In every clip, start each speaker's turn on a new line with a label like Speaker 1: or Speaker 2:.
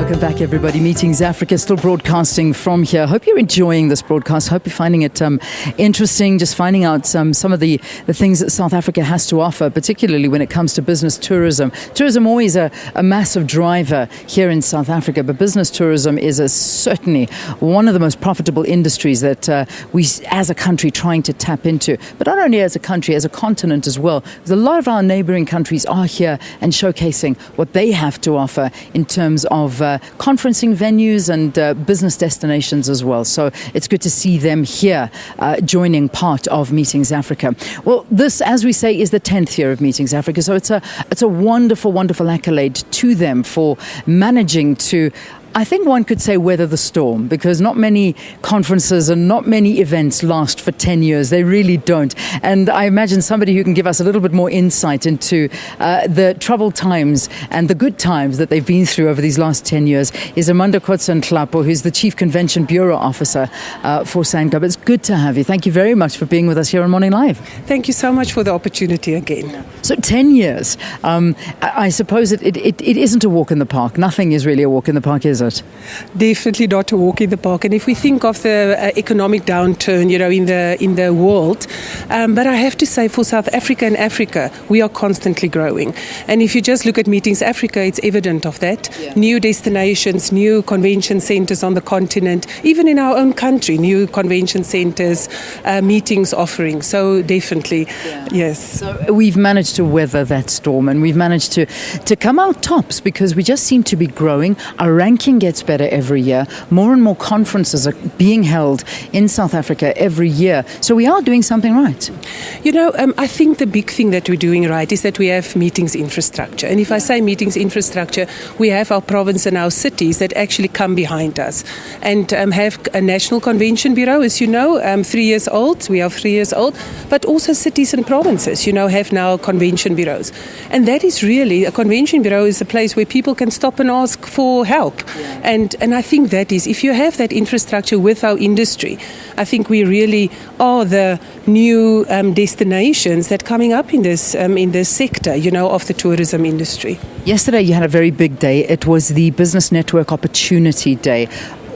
Speaker 1: Welcome back, everybody. Meetings Africa, still broadcasting from here. Hope you're enjoying this broadcast. Hope you're finding it interesting, just finding out some of the things that South Africa has to offer, particularly when it comes to business tourism. Tourism always a massive driver here in South Africa, but business tourism is certainly one of the most profitable industries that we as a country trying to tap into. But not only as a country, as a continent as well. Because a lot of our neighboring countries are here and showcasing what they have to offer in terms of conferencing venues and business destinations as well. So it's good to see them here joining part of Meetings Africa. Well, this, as we say, is the 10th year of Meetings Africa. So it's a wonderful, wonderful accolade to them for managing to, I think one could say, weather the storm, because not many conferences and not many events last for 10 years. They really don't. And I imagine somebody who can give us a little bit more insight into the troubled times and the good times that they've been through over these last 10 years is Kotze-Nhlapo, who's the Chief Convention Bureau Officer for SABC. It's good to have you. Thank you very much for being with us here on Morning Live.
Speaker 2: Thank you so much for the opportunity again.
Speaker 1: So 10 years. I suppose it isn't a walk in the park. Nothing is really a walk in the park, is it?
Speaker 2: Definitely not a walk in the park. And if we think of the economic downturn, in the world, but I have to say, for South Africa and Africa, we are constantly growing. And if you just look at Meetings Africa, it's evident of that. Yeah. New destinations, new convention centers on the continent, even in our own country, new convention centers, meetings offering. So definitely, yes.
Speaker 1: So we've managed to weather that storm, and we've managed to come out tops, because we just seem to be growing. Our ranking gets better every year. More and more conferences are being held in South Africa every year. So we are doing something right.
Speaker 2: I think the big thing that we're doing right is that we have meetings infrastructure. And if I say meetings infrastructure, we have our province and our cities that actually come behind us and have a national convention bureau, as you know, 3 years old. We are 3 years old. But also cities and provinces, have now convention bureaus. And that is really, a convention bureau is a place where people can stop and ask for help. And I think that is, if you have that infrastructure with our industry, I think we really are the new destinations that coming up in this sector, of the tourism industry.
Speaker 1: Yesterday you had a very big day. It was the Business Network Opportunity Day.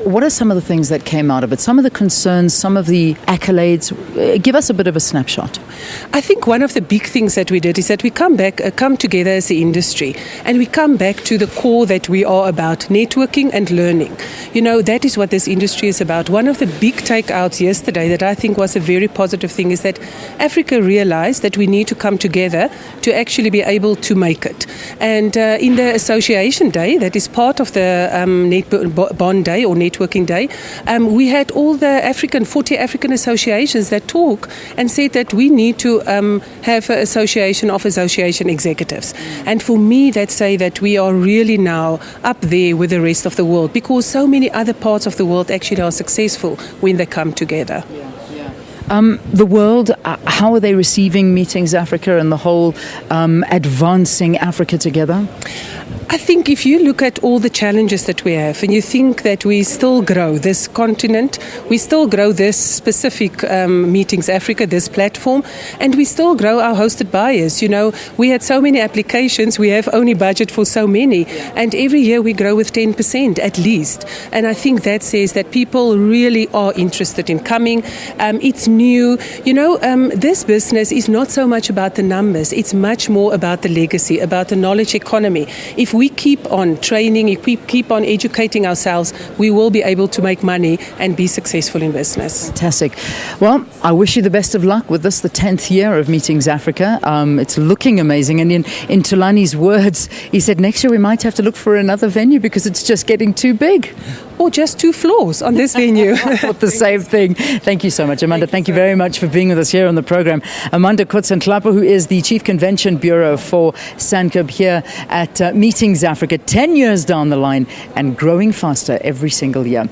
Speaker 1: What are some of the things that came out of it? Some of the concerns, some of the accolades? Give us a bit of a snapshot.
Speaker 2: I think one of the big things that we did is that we come together as the industry, and we come back to the core that we are about, networking and learning. That is what this industry is about. One of the big takeouts yesterday that I think was a very positive thing is that Africa realized that we need to come together to actually be able to make it. And in the association day, that is part of the bond day or networking day, we had all the 40 African associations that talk and said that we need to have an association of association executives. And for me, that say that we are really now up there with the rest of the world, because so many other parts of the world actually are successful when they come together.
Speaker 1: The world, how are they receiving Meetings Africa and the whole advancing Africa together?
Speaker 2: I think if you look at all the challenges that we have, and you think that we still grow this continent, we still grow this specific Meetings Africa, this platform, and we still grow our hosted buyers. We had so many applications, we have only budget for so many, and every year we grow with 10% at least. And I think that says that people really are interested in coming. It's new. This business is not so much about the numbers, it's much more about the legacy, about the knowledge economy. If we keep on training, if we keep on educating ourselves, we will be able to make money and be successful in business.
Speaker 1: Fantastic. Well, I wish you the best of luck with this, the 10th year of Meetings Africa. It's looking amazing. And in Tulani's words, he said next year we might have to look for another venue because it's just getting too big.
Speaker 2: Or just 2 floors on this venue.
Speaker 1: The same thing. Thank you so much, Amanda. Thank you very much for being with us here on the program. Kotze-Nhlapo, who is the Chief Convention Bureau for SABC here at Meetings Africa, 10 years down the line and growing faster every single year.